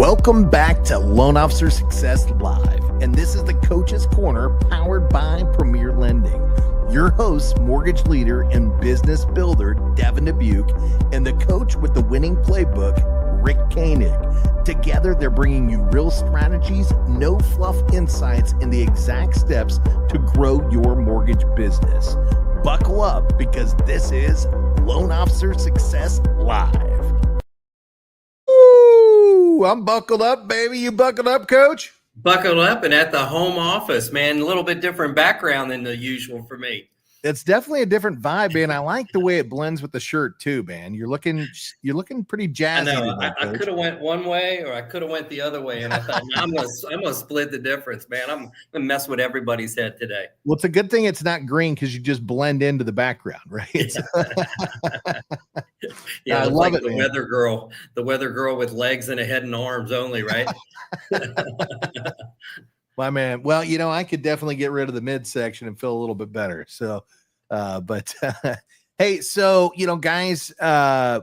Welcome back to Loan Officer Success Live, and this is the Coach's Corner powered by Premier Lending. Your host, mortgage leader and business builder, Devin Dubuque, and the coach with the winning playbook, Rick Koenig. Together, they're bringing you real strategies, no fluff insights, and the exact steps to grow your mortgage business. Buckle up because this is Loan Officer Success Live. Woo! I'm buckled up, baby. You buckled up, coach? Buckled up and at the home office, man. A little bit different background than the usual for me. It's definitely a different vibe, man. I like the way it blends with the shirt too, man. You're looking pretty jazzy. I know. I could have went one way or I could have went the other way, and I thought, I'm gonna split the difference, man. I'm gonna mess with everybody's head today. Well, it's a good thing it's not green because you just blend into the background, right? Yeah, I love it. The weather girl with legs and a head and arms only, right? My man. Well, I could definitely get rid of the midsection and feel a little bit better. So, hey, so, guys,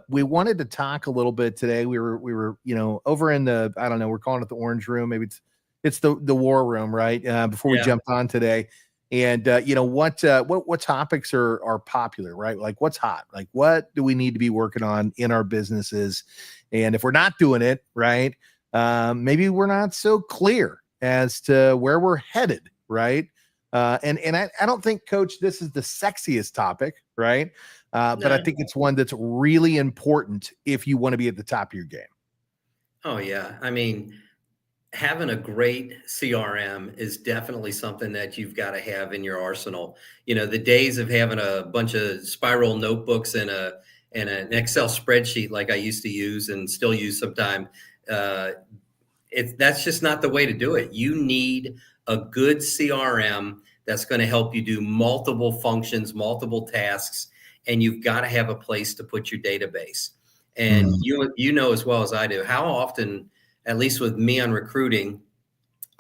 we wanted to talk a little bit today. We were, over in the, I don't know, we're calling it the orange room. Maybe it's the war room, right? Before we jumped on today. And, what topics are popular, right? Like what's hot? Like what do we need to be working on in our businesses? And if we're not doing it, right, maybe we're not so clear as to where we're headed, right? And I don't think, Coach, this is the sexiest topic, right? But I think it's one that's really important if you want to be at the top of your game. Oh, yeah. I mean, having a great CRM is definitely something that you've got to have in your arsenal. The days of having a bunch of spiral notebooks and an Excel spreadsheet like I used to use and still use sometimes, that's just not the way to do it. You need a good CRM that's going to help you do multiple functions, multiple tasks, and you've got to have a place to put your database. And you know as well as I do, how often, at least with me on recruiting,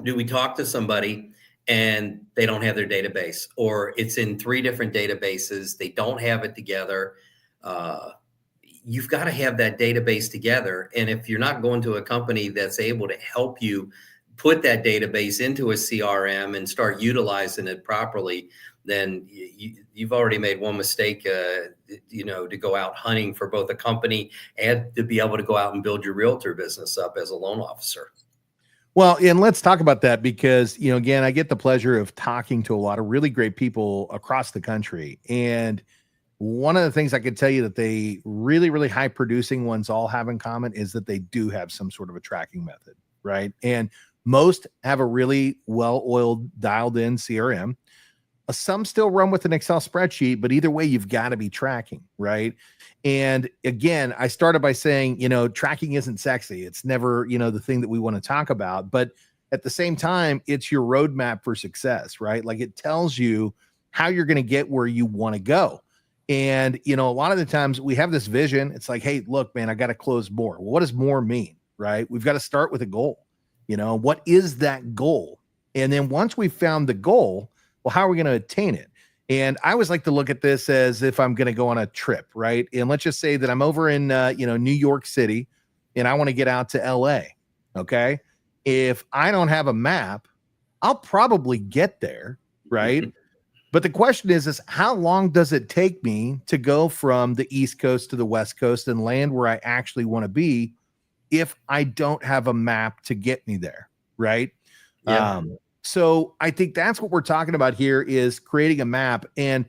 do we talk to somebody and they don't have their database, or it's in 3 different databases, they don't have it together. You've got to have that database together. And if you're not going to a company that's able to help you put that database into a CRM and start utilizing it properly, then you've already made one mistake, to go out hunting for both a company and to be able to go out and build your realtor business up as a loan officer. Well, and let's talk about that because, again, I get the pleasure of talking to a lot of really great people across the country. And one of the things I could tell you that they really, really high producing ones all have in common is that they do have some sort of a tracking method, right? And most have a really well-oiled, dialed-in CRM. Some still run with an Excel spreadsheet, but either way, you've got to be tracking, right? And again, I started by saying, tracking isn't sexy. It's never, the thing that we want to talk about. But at the same time, it's your roadmap for success, right? Like it tells you how you're going to get where you want to go. And, a lot of the times we have this vision. It's like, hey, look, man, I got to close more. Well, what does more mean, right? We've got to start with a goal. What is that goal? And then once we've found the goal, well, how are we going to attain it? And I always like to look at this as if I'm going to go on a trip, right? And let's just say that I'm over in, New York City and I want to get out to LA. Okay. If I don't have a map, I'll probably get there. Right. But the question is how long does it take me to go from the East Coast to the West Coast and land where I actually want to be if I don't have a map to get me there, right? Yeah. So I think that's what we're talking about here is creating a map. And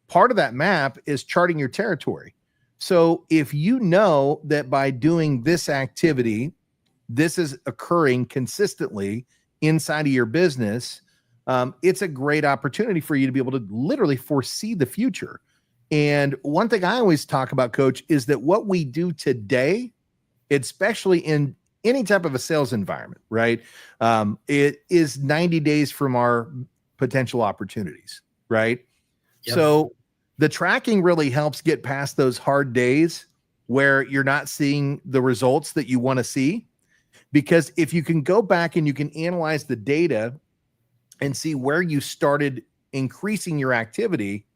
part of that map is charting your territory. So if you know that by doing this activity, this is occurring consistently inside of your business, it's a great opportunity for you to be able to literally foresee the future. And one thing I always talk about, Coach, is that what we do today, especially in any type of a sales environment, right? It is 90 days from our potential opportunities, right? Yep. So the tracking really helps get past those hard days where you're not seeing the results that you want to see. Because if you can go back and you can analyze the data and see where you started increasing your activity,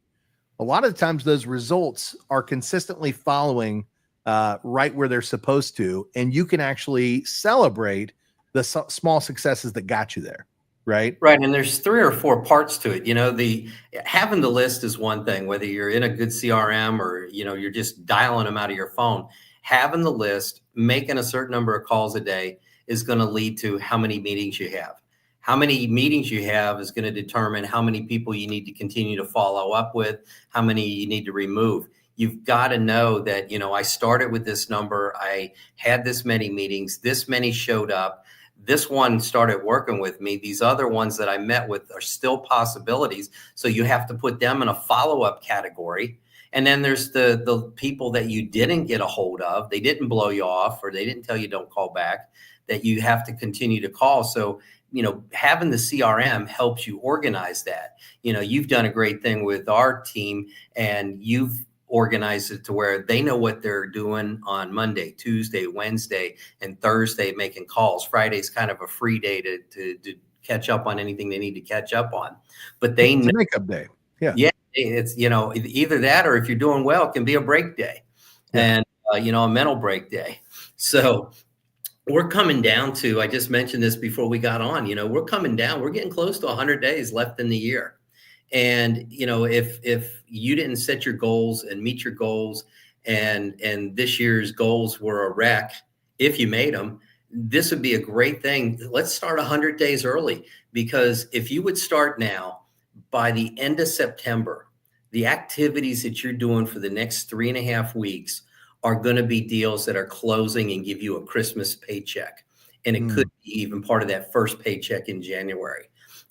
a lot of the times those results are consistently following right where they're supposed to, and you can actually celebrate the small successes that got you there, right? Right, and there's 3 or 4 parts to it. The having the list is one thing, whether you're in a good CRM or, you're just dialing them out of your phone. Having the list, making a certain number of calls a day is going to lead to how many meetings you have. How many meetings you have is going to determine how many people you need to continue to follow up with, how many you need to remove. You've got to know that, I started with this number, I had this many meetings, this many showed up. This one started working with me. These other ones that I met with are still possibilities. So you have to put them in a follow-up category. And then there's the people that you didn't get a hold of. They didn't blow you off, or they didn't tell you don't call back, that you have to continue to call. So, having the CRM helps you organize that. You've done a great thing with our team, and you've organize it to where they know what they're doing on Monday, Tuesday, Wednesday, and Thursday, making calls. Friday's kind of a free day to catch up on anything they need to catch up on. But they It's know, a makeup day. Yeah. Yeah, it's, either that, or if you're doing well, it can be a break day, and, a mental break day. So we're coming down to, I just mentioned this before we got on, we're coming down, we're getting close to 100 days left in the year. And, if you didn't set your goals and meet your goals, and this year's goals were a wreck, if you made them, this would be a great thing. Let's start 100 days early, because if you would start now, by the end of September, the activities that you're doing for the next 3.5 weeks are going to be deals that are closing and give you a Christmas paycheck. And it could be even part of that first paycheck in January.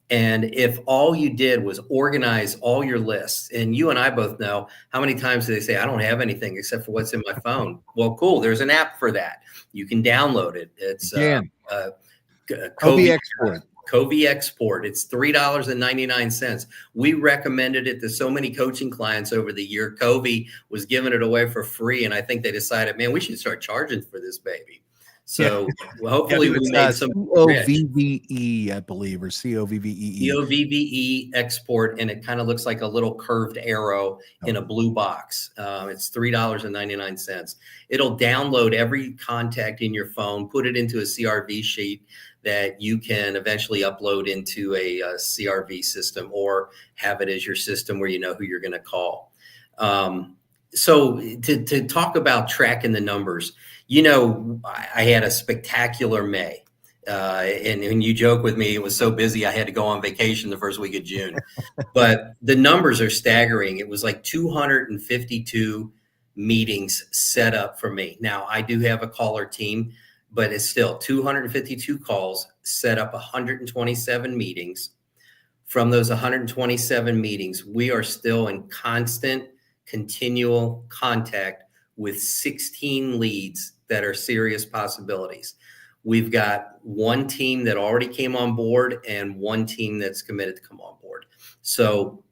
And if all you did was organize all your lists, and you and I both know how many times do they say, I don't have anything except for what's in my phone. Well, cool. There's an app for that. You can download it. It's Covey Export. Covey Export. It's $3.99. We recommended it to so many coaching clients over the year. Covey was giving it away for free. And I think they decided, man, we should start charging for this baby. So hopefully we made some COVVE, I believe, or COVVE. COVVE Export, and it kind of looks like a little curved arrow in a blue box. It's $3.99. It'll download every contact in your phone, put it into a CRV sheet that you can eventually upload into a CRV system, or have it as your system where you know who you're going to call. So to talk about tracking the numbers, I had a spectacular May. And when you joke with me, it was so busy, I had to go on vacation the first week of June. But the numbers are staggering. It was like 252 meetings set up for me. Now, I do have a caller team, but it's still 252 calls, set up 127 meetings. From those 127 meetings, we are still in constant, continual contact with 16 leads that are serious possibilities. We've got one team that already came on board and one team that's committed to come on board. So,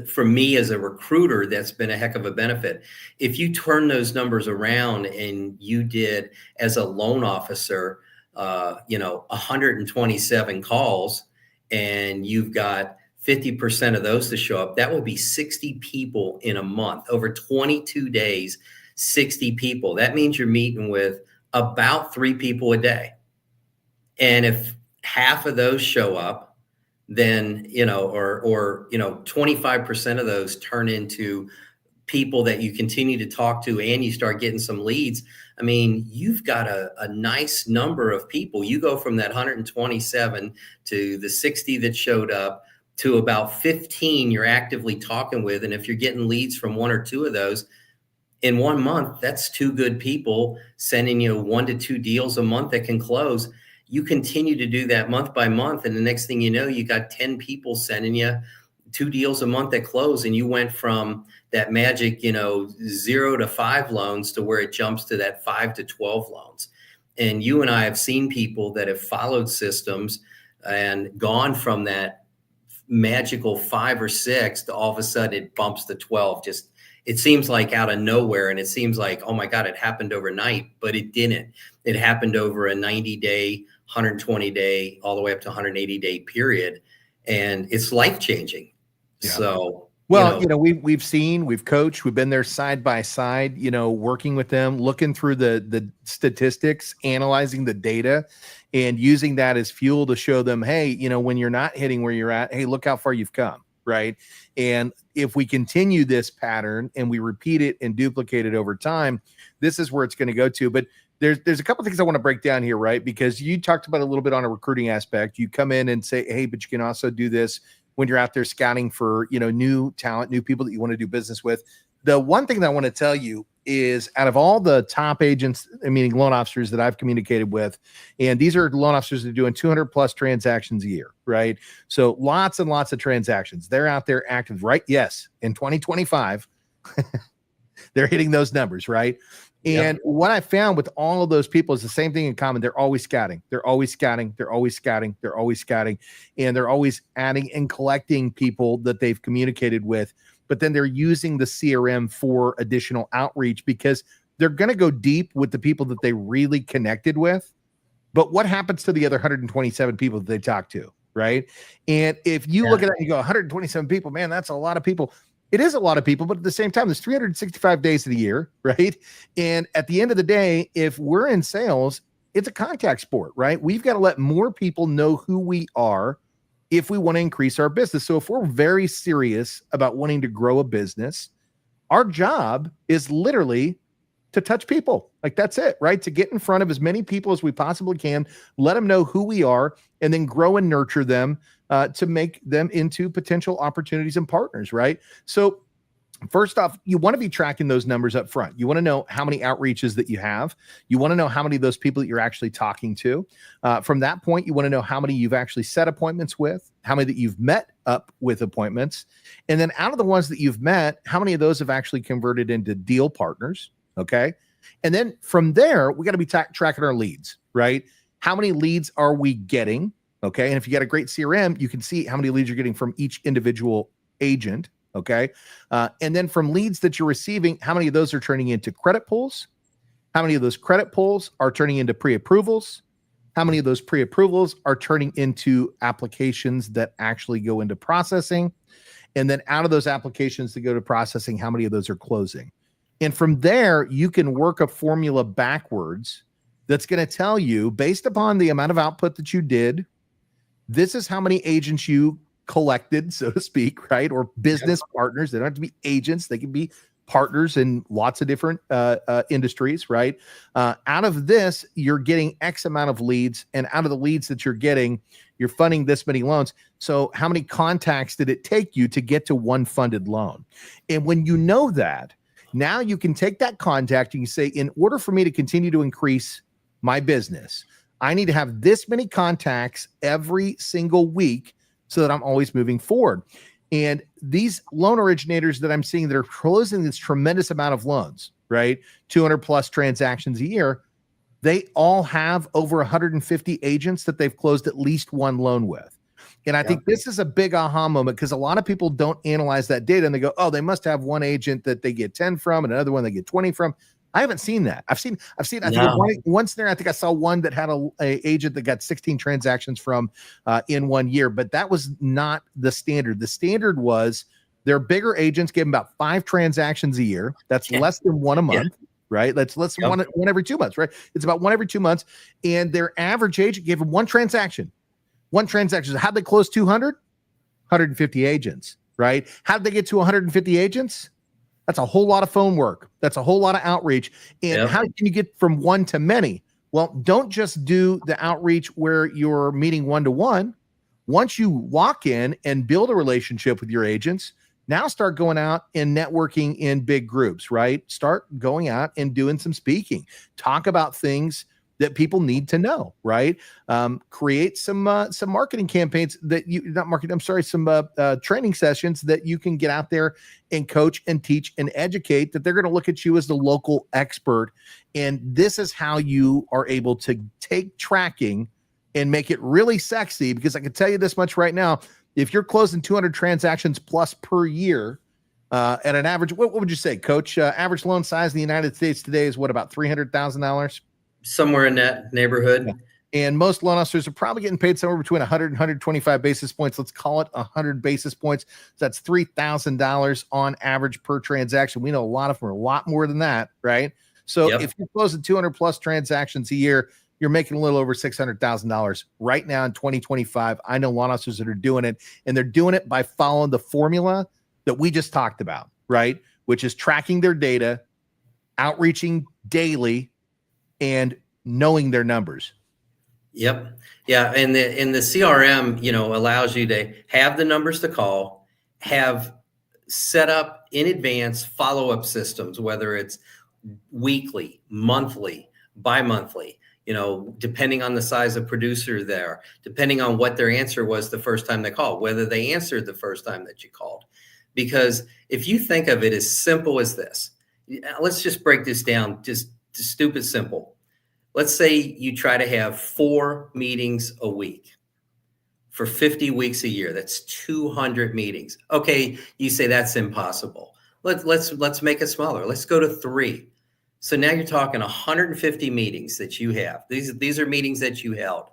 for me as a recruiter, that's been a heck of a benefit. If you turn those numbers around and you did, as a loan officer, 127 calls, and you've got 50% of those to show up, that will be 60 people in a month. Over 22 days, 60 people. That means you're meeting with about 3 people a day. And if half of those show up, then, or 25% of those turn into people that you continue to talk to, and you start getting some leads. I mean, you've got a nice number of people. You go from that 127 to the 60 that showed up, to about 15 you're actively talking with. And if you're getting leads from 1 or 2 of those in 1 month, that's 2 good people sending you 1 to 2 deals a month that can close. You continue to do that month by month, and the next thing you know, you got 10 people sending you 2 deals a month that close, and you went from that magic 0 to 5 loans to where it jumps to that 5 to 12 loans. And you and I have seen people that have followed systems and gone from that magical 5 or 6 to all of a sudden it bumps to 12. Just, it seems like out of nowhere, and it seems like, oh my God, it happened overnight, but it didn't. It happened over a 90-day, 120-day, all the way up to 180-day period, and it's life-changing. Yeah. So Well, we've coached, we've been there side by side, working with them, looking through the statistics, analyzing the data, and using that as fuel to show them, hey, when you're not hitting where you're at, hey, look how far you've come, right? And if we continue this pattern and we repeat it and duplicate it over time, this is where it's going to go to. But there's a couple of things I want to break down here, right? Because you talked about a little bit on a recruiting aspect. You come in and say, hey, but you can also do this when you're out there scouting for, new talent, new people that you want to do business with. The one thing that I want to tell you is, out of all the top agents, meaning loan officers that I've communicated with, and these are loan officers that are doing 200 plus transactions a year, right? So lots and lots of transactions. They're out there active, right? Yes. In 2025, they're hitting those numbers, right? And what I found with all of those people is the same thing in common. They're always scouting. They're always scouting. They're always scouting. They're always scouting. And they're always adding and collecting people that they've communicated with. But then they're using the CRM for additional outreach, because they're going to go deep with the people that they really connected with. But what happens to the other 127 people that they talk to, right? And if you look at it and you go, 127 people, man, that's a lot of people. It is a lot of people, but at the same time, there's 365 days of the year, right? And at the end of the day, if we're in sales, it's a contact sport, right? We've got to let more people know who we are if we want to increase our business. So if we're very serious about wanting to grow a business, our job is literally to touch people. Like, that's it, right? To get in front of as many people as we possibly can, let them know who we are, and then grow and nurture them to make them into potential opportunities and partners, right? So first off, you want to be tracking those numbers up front. You want to know how many outreaches that you have. You want to know how many of those people that you're actually talking to. From that point, you want to know how many you've actually set appointments with, how many that you've met up with appointments. And then out of the ones that you've met, how many of those have actually converted into deal partners, okay? And then from there, we got to be tracking our leads, right? How many leads are we getting? Okay. And if you got a great CRM, you can see how many leads you're getting from each individual agent. Okay. And then from leads that you're receiving, how many of those are turning into credit pulls? How many of those credit pulls are turning into pre-approvals? How many of those pre-approvals are turning into applications that actually go into processing? And then out of those applications that go to processing, how many of those are closing? And from there, you can work a formula backwards that's going to tell you, based upon the amount of output that you did, this is how many agents you collected, so to speak, right? Or business partners. They don't have to be agents. They can be partners in lots of different industries, right? Out of this, you're getting X amount of leads, and out of the leads that you're getting, you're funding this many loans. So how many contacts did it take you to get to one funded loan? And when you know that, now you can take that contact and you say, in order for me to continue to increase my business, I need to have this many contacts every single week so that I'm always moving forward. And these loan originators that I'm seeing that are closing this tremendous amount of loans, right? 200 plus transactions a year, they all have over 150 agents that they've closed at least one loan with. And I think this is a big aha moment, because a lot of people don't analyze that data and they go, oh, they must have one agent that they get 10 from and another one they get 20 from. I haven't seen that. I've seen. I think once there, I think I saw one that had a agent that got 16 transactions from in 1 year, but that was not the standard. The standard was their bigger agents gave them about 5 transactions a year. That's less than one a month, right? That's less than one every 2 months, right? It's about one every 2 months. And their average agent gave them one transaction. One transaction. So how'd they close 200? 150 agents, right? How'd they get to 150 agents? That's a whole lot of phone work. That's a whole lot of outreach. And how can you get from one to many? Well, don't just do the outreach where you're meeting one-to-one. Once you walk in and build a relationship with your agents, now start going out and networking in big groups, right? Start going out and doing some speaking. Talk about things that people need to know, right? Create some marketing campaigns that you, not marketing, I'm sorry, some training sessions that you can get out there and coach and teach and educate, that they're going to look at you as the local expert. And this is how you are able to take tracking and make it really sexy, because I can tell you this much right now, if you're closing 200 transactions plus per year, at an average, what would you say, Coach? Average loan size in the United States today is what, about $300,000? Somewhere in that neighborhood. And most loan officers are probably getting paid somewhere between 100 and 125 basis points. Let's call it 100 basis points. So that's $3,000 on average per transaction. We know a lot of them are a lot more than that, right? So if you're closing 200 plus transactions a year, you're making a little over $600,000 right now in 2025. I know loan officers that are doing it, and they're doing it by following the formula that we just talked about, right? Which is tracking their data, outreaching daily, and knowing their numbers. Yep. Yeah. And the CRM, allows you to have the numbers to call, have set up in advance follow-up systems, whether it's weekly, monthly, bi-monthly, depending on the size of producer there, depending on what their answer was the first time they called, whether they answered the first time that you called. Because if you think of it as simple as this, let's just break this down, just stupid simple. Let's say you try to have 4 meetings a week for 50 weeks a year. That's 200 meetings. Okay, you say that's impossible. Let's make it smaller. Let's go to 3. So now you're talking 150 meetings that you have. These are meetings that you held.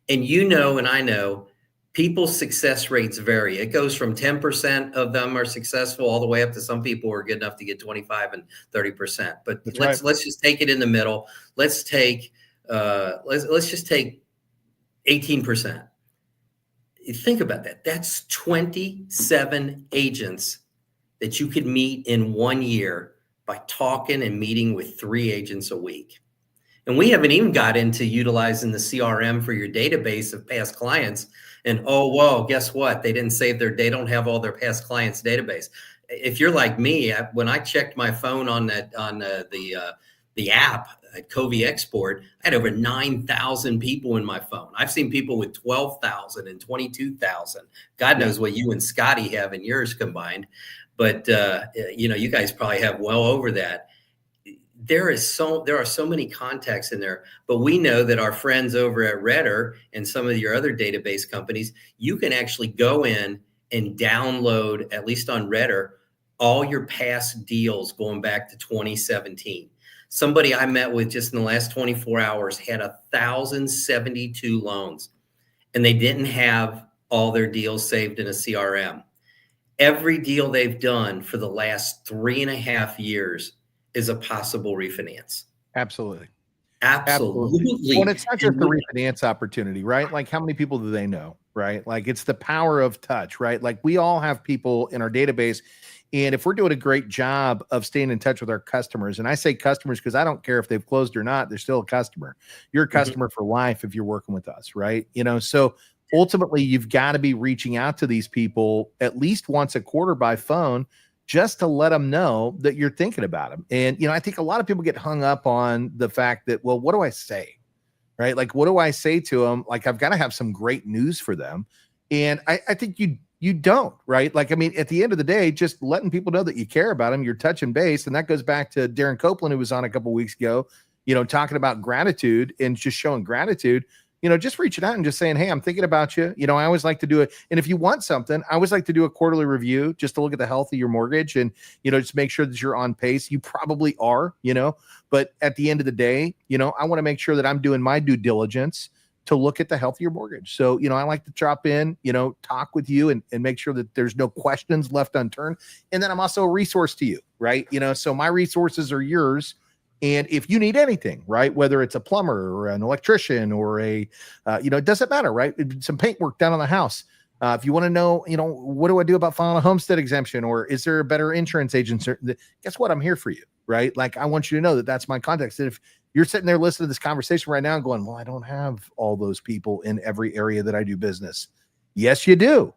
And and I know people's success rates vary. It goes from 10% of them are successful all the way up to some people who are good enough to get 25 and 30%. But let's just take it in the middle. Let's take let's just take 18%. Think about that. That's 27 agents that you could meet in 1 year by talking and meeting with 3 agents a week. And we haven't even got into utilizing the CRM for your database of past clients. And whoa, guess what? They didn't save they don't have all their past clients database. If you're like me, when I checked my phone on the app at Covey Export, I had over 9,000 people in my phone. I've seen people with 12,000 and 22,000. God knows what you and Scotty have in yours combined. But you guys probably have well over that. There are so many contacts in there, but we know that our friends over at Redder and some of your other database companies, you can actually go in and download, at least on Redder, all your past deals going back to 2017. Somebody I met with just in the last 24 hours had 1,072 loans, and they didn't have all their deals saved in a CRM. Every deal they've done for the last 3.5 years is a possible refinance. Absolutely. Absolutely. Well, it's not just the refinance opportunity, right? Like, how many people do they know, right? Like, it's the power of touch, right? Like, we all have people in our database, and if we're doing a great job of staying in touch with our customers, and I say customers because I don't care if they've closed or not, they're still a customer. You're a customer for life if you're working with us, right? So ultimately, you've got to be reaching out to these people at least once a quarter by phone, just to let them know that you're thinking about them. And, I think a lot of people get hung up on the fact that, well, what do I say? Right? Like, what do I say to them? Like, I've got to have some great news for them. And I think you don't, right? Like, I mean, at the end of the day, just letting people know that you care about them, you're touching base. And that goes back to Darren Copeland, who was on a couple of weeks ago, talking about gratitude and just showing gratitude. Just reaching out and just saying, hey, I'm thinking about you. I always like to do it. And if you want something, I always like to do a quarterly review just to look at the health of your mortgage and, just make sure that you're on pace. You probably are, but at the end of the day, I want to make sure that I'm doing my due diligence to look at the health of your mortgage. So, I like to drop in, talk with you and make sure that there's no questions left unturned. And then I'm also a resource to you, right? So my resources are yours. And if you need anything, right, whether it's a plumber or an electrician or it doesn't matter, right? Some paint work done on the house. If you want to know, what do I do about filing a homestead exemption, or is there a better insurance agent? Guess what? I'm here for you, right? Like, I want you to know that that's my context. And if you're sitting there listening to this conversation right now and going, well, I don't have all those people in every area that I do business. Yes, you do.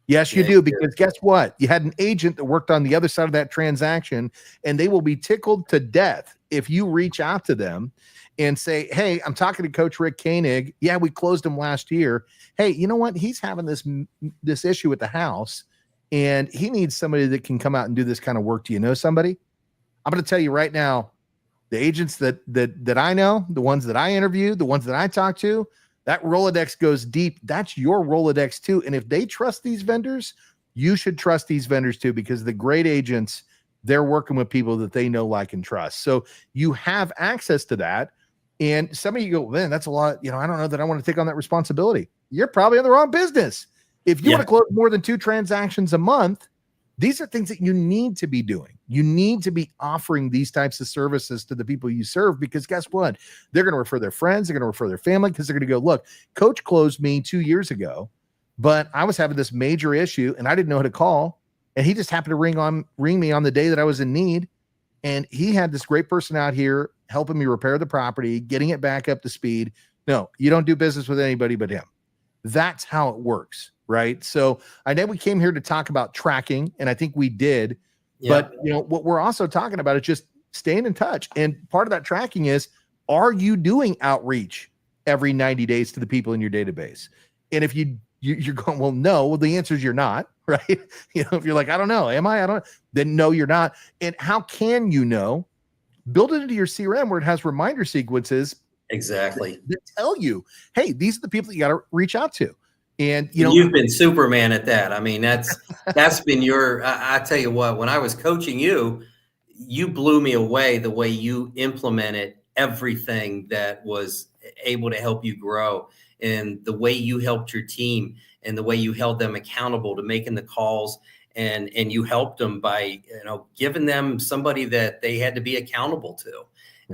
Yes, you do. Because guess what? You had an agent that worked on the other side of that transaction, and they will be tickled to death if you reach out to them and say, hey, I'm talking to Coach Rick Koenig. Yeah, we closed him last year. Hey, you know what? He's having this issue with the house, and he needs somebody that can come out and do this kind of work. Do you know somebody? I'm going to tell you right now, the agents that I know, the ones that I interview, the ones that I talk to, that Rolodex goes deep. That's your Rolodex too. And if they trust these vendors, you should trust these vendors too, because the great agents, they're working with people that they know, like, and trust. So you have access to that. And some of you go, man, that's a lot. I don't know that I want to take on that responsibility. You're probably in the wrong business. If you want to close more than 2 transactions a month, these are things that you need to be doing. You need to be offering these types of services to the people you serve, because guess what? They're going to refer their friends. They're going to refer their family, because they're going to go, look, coach closed me 2 years ago, but I was having this major issue and I didn't know who to call. And he just happened to ring me on the day that I was in need. And he had this great person out here helping me repair the property, getting it back up to speed. No, you don't do business with anybody but him. That's how it works, right? So I know we came here to talk about tracking, and I think we did. But what we're also talking about is just staying in touch. And part of that tracking is, are you doing outreach every 90 days to the people in your database? And if you're going, well, no, well, the answer is you're not, right? If you're like, I don't know, am I? I don't know. Then no, you're not. And how can you know? Build it into your CRM where it has reminder sequences. Exactly. That tell you, hey, these are the people that you got to reach out to. And you've been Superman at that. I mean, that's been your, I tell you what, when I was coaching you blew me away the way you implemented everything that was able to help you grow, and the way you helped your team, and the way you held them accountable to making the calls, and you helped them by, giving them somebody that they had to be accountable to.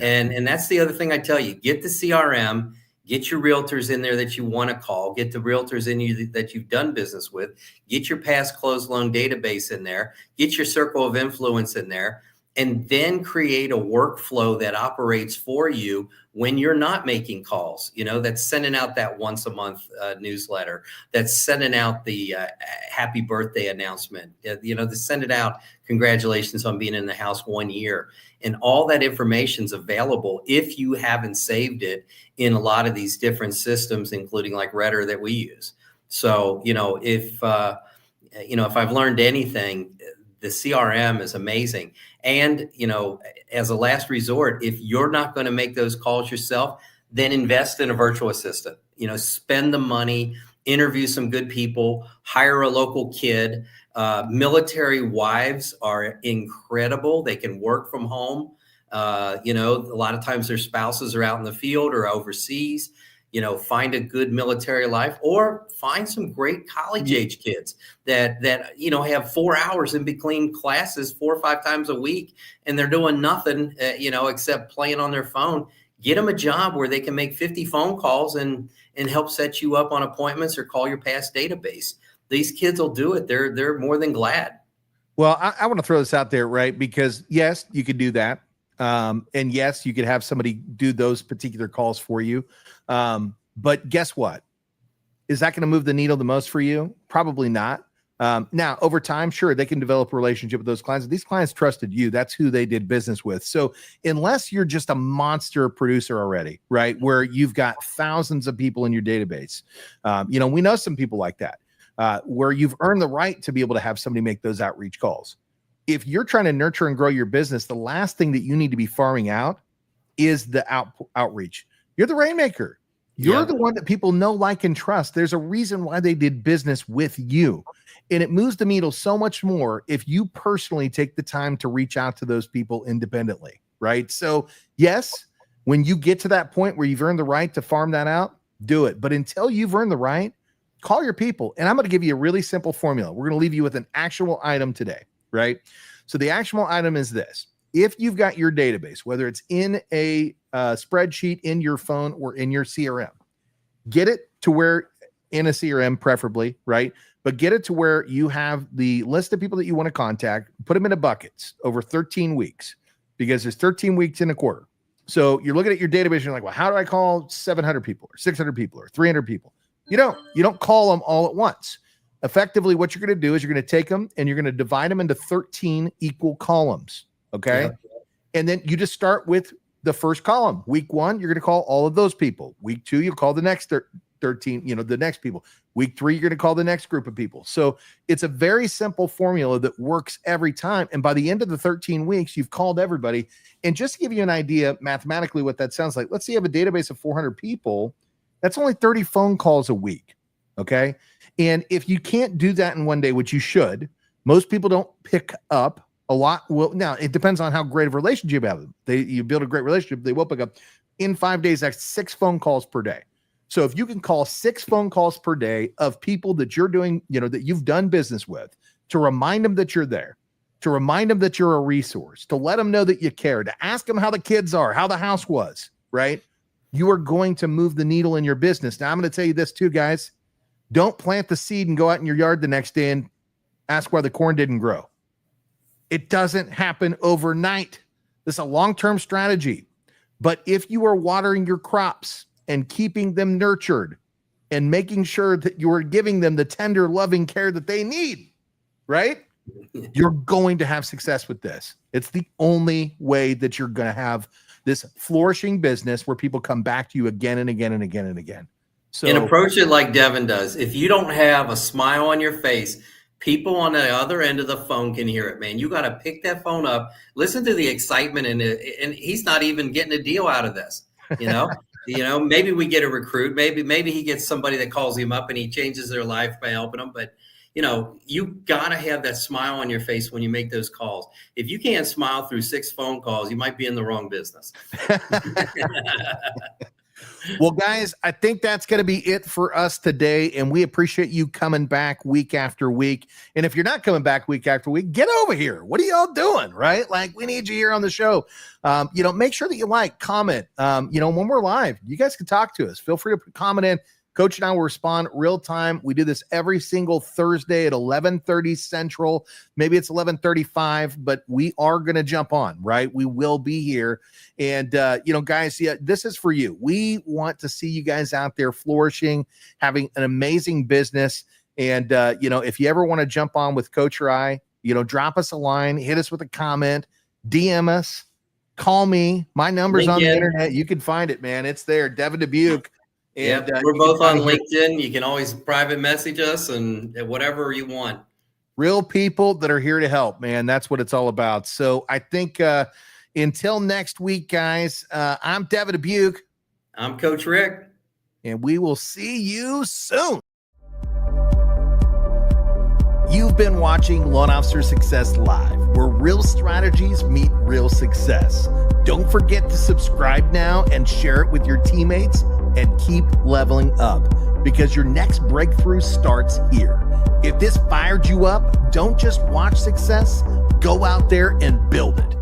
And that's the other thing I tell you, get the CRM, get your realtors in there that you want to call, get the realtors in you that you've done business with, get your past closed loan database in there, get your circle of influence in there, and then create a workflow that operates for you when you're not making calls, that's sending out that once a month newsletter, that's sending out the happy birthday announcement, to send it out, congratulations on being in the house 1 year. And all that information's available if you haven't saved it in a lot of these different systems, including like Redder that we use. So, if I've learned anything, the CRM is amazing. And, as a last resort, if you're not going to make those calls yourself, then invest in a virtual assistant. Spend the money, interview some good people, hire a local kid. Military wives are incredible. They can work from home. A lot of times their spouses are out in the field or overseas. Find a good military life, or find some great college age kids that have 4 hours in between classes 4 or 5 times a week, and they're doing nothing, except playing on their phone. Get them a job where they can make 50 phone calls and help set you up on appointments or call your past database. These kids will do it. They're more than glad. Well, I want to throw this out there, right? Because yes, you could do that. And yes, you could have somebody do those particular calls for you. But guess what? Is that going to move the needle the most for you? Probably not. Now, over time, sure, they can develop a relationship with those clients. These clients trusted you. That's who they did business with. So unless you're just a monster producer already, right, where you've got thousands of people in your database, we know some people like that, where you've earned the right to be able to have somebody make those outreach calls. If you're trying to nurture and grow your business, the last thing that you need to be farming out is the outreach. You're the rainmaker. You're the one that people know, like, and trust. There's a reason why they did business with you. And it moves the needle so much more if you personally take the time to reach out to those people independently, right? So yes, when you get to that point where you've earned the right to farm that out, do it. But until you've earned the right, call your people. And I'm going to give you a really simple formula. We're going to leave you with an actual item today, right? So the actual item is this. If you've got your database, whether it's in a spreadsheet, in your phone, or in your CRM, get it to where, in a CRM preferably, right? But get it to where you have the list of people that you want to contact, put them into buckets over 13 weeks, because there's 13 weeks in a quarter. So you're looking at your database and you're like, well, how do I call 700 people or 600 people or 300 people? You don't call them all at once. Effectively, what you're going to do is you're going to take them and you're going to divide them into 13 equal columns. Okay. Yeah. And then you just start with the first column. Week 1, you're going to call all of those people. Week 2, you'll call the next 13, the next people. Week 3, you're going to call the next group of people. So it's a very simple formula that works every time. And by the end of the 13 weeks, you've called everybody. And just to give you an idea mathematically what that sounds like, let's say you have a database of 400 people. That's only 30 phone calls a week. Okay. And if you can't do that in one day, which you should, most people don't pick up a lot. Well, now it depends on how great of a relationship you have with them. You build a great relationship, they will pick up. in 5 days. That's 6 phone calls per day. So if you can call 6 phone calls per day of people that you're doing, that you've done business with, to remind them that you're there, to remind them that you're a resource, to let them know that you care, to ask them how the kids are, how the house was, right? You are going to move the needle in your business. Now, I'm going to tell you this too, guys. Don't plant the seed and go out in your yard the next day and ask why the corn didn't grow. It doesn't happen overnight. This is a long-term strategy. But if you are watering your crops and keeping them nurtured and making sure that you are giving them the tender, loving care that they need, right? You're going to have success with this. It's the only way that you're going to have this flourishing business where people come back to you again and again and again and again. So, and approach it like Devin does. If you don't have a smile on your face, people on the other end of the phone can hear it, man. You got to pick that phone up, listen to the excitement, and he's not even getting a deal out of this. Maybe we get a recruit. Maybe he gets somebody that calls him up and he changes their life by helping them. But you got to have that smile on your face when you make those calls. If you can't smile through 6 phone calls, you might be in the wrong business. Well, guys, I think that's going to be it for us today. And we appreciate you coming back week after week. And if you're not coming back week after week, get over here. What are y'all doing? Right? Like, we need you here on the show. Make sure that you comment, when we're live, you guys can talk to us. Feel free to comment in. Coach and I will respond real time. We do this every single Thursday at 11:30 Central. Maybe it's 11:35, but we are going to jump on, right? We will be here. And, guys, this is for you. We want to see you guys out there flourishing, having an amazing business. And, if you ever want to jump on with Coach or I, drop us a line, hit us with a comment, DM us, call me. My number's on the internet. You can find it, man. It's there. Devin Dubuque. And we're both on LinkedIn. You can always private message us and whatever you want. Real people that are here to help, man. That's what it's all about. So I think until next week, guys, I'm Devin Dubuque. I'm Coach Rick. And we will see you soon. You've been watching Loan Officer Success Live, where real strategies meet real success. Don't forget to subscribe now and share it with your teammates, and keep leveling up, because your next breakthrough starts here. If this fired you up, don't just watch success, go out there and build it.